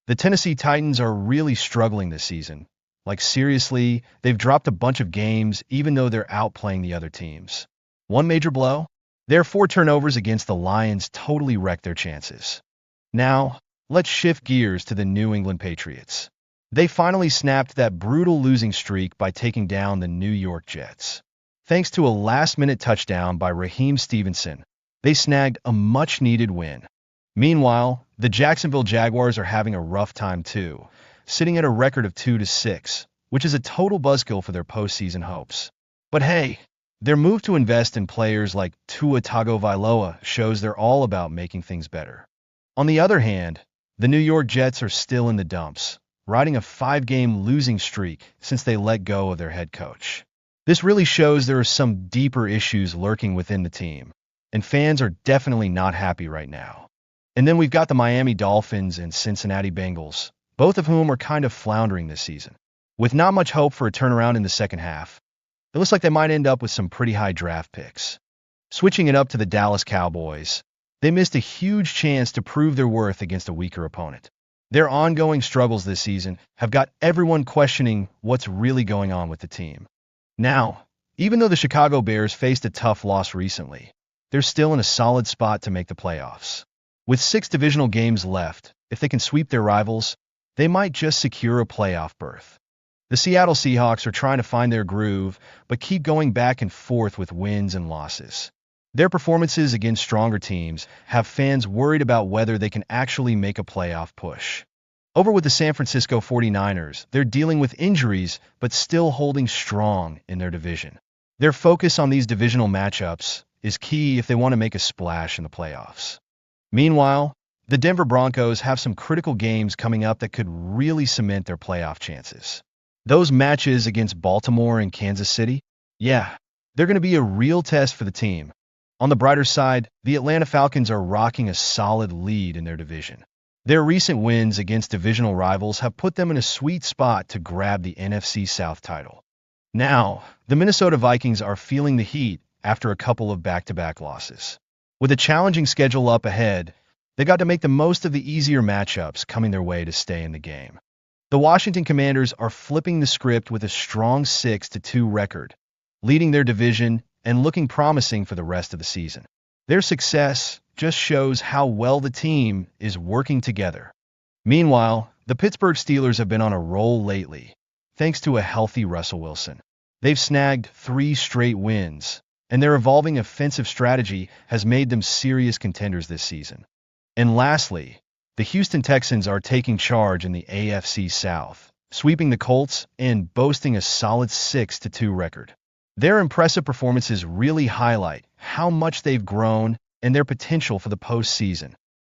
The Tennessee Titans are really struggling this season. Like seriously, they've dropped a bunch of games even though they're outplaying the other teams. One major blow? Their 4 turnovers against the Lions totally wrecked their chances. Now, let's shift gears to the New England Patriots. They finally snapped that brutal losing streak by taking down the New York Jets. Thanks to a last-minute touchdown by Raheem Stevenson, they snagged a much-needed win. Meanwhile, the Jacksonville Jaguars are having a rough time too, sitting at a record of 2-6, which is a total buzzkill for their postseason hopes. But hey, their move to invest in players like Tua Tagovailoa shows they're all about making things better. On the other hand, the New York Jets are still in the dumps, riding a 5-game losing streak since they let go of their head coach. This really shows there are some deeper issues lurking within the team, and fans are definitely not happy right now. And then we've got the Miami Dolphins and Cincinnati Bengals, both of whom are kind of floundering this season. With not much hope for a turnaround in the second half, it looks like they might end up with some pretty high draft picks. Switching it up to the Dallas Cowboys, they missed a huge chance to prove their worth against a weaker opponent. Their ongoing struggles this season have got everyone questioning what's really going on with the team. Now, even though the Chicago Bears faced a tough loss recently, they're still in a solid spot to make the playoffs. With 6 divisional games left, if they can sweep their rivals, they might just secure a playoff berth. The Seattle Seahawks are trying to find their groove, but keep going back and forth with wins and losses. Their performances against stronger teams have fans worried about whether they can actually make a playoff push. Over with the San Francisco 49ers, they're dealing with injuries but still holding strong in their division. Their focus on these divisional matchups is key if they want to make a splash in the playoffs. Meanwhile, the Denver Broncos have some critical games coming up that could really cement their playoff chances. Those matches against Baltimore and Kansas City, yeah, they're going to be a real test for the team. On the brighter side, the Atlanta Falcons are rocking a solid lead in their division. Their recent wins against divisional rivals have put them in a sweet spot to grab the NFC South title. Now, the Minnesota Vikings are feeling the heat after a couple of back-to-back losses. With a challenging schedule up ahead, they got to make the most of the easier matchups coming their way to stay in the game. The Washington Commanders are flipping the script with a strong 6-2 record, leading their division and looking promising for the rest of the season. Their success just shows how well the team is working together. Meanwhile, the Pittsburgh Steelers have been on a roll lately, thanks to a healthy Russell Wilson. They've snagged 3 straight wins, and their evolving offensive strategy has made them serious contenders this season. And lastly, the Houston Texans are taking charge in the AFC South, sweeping the Colts and boasting a solid 6-2 record. Their impressive performances really highlight how much they've grown and their potential for the postseason.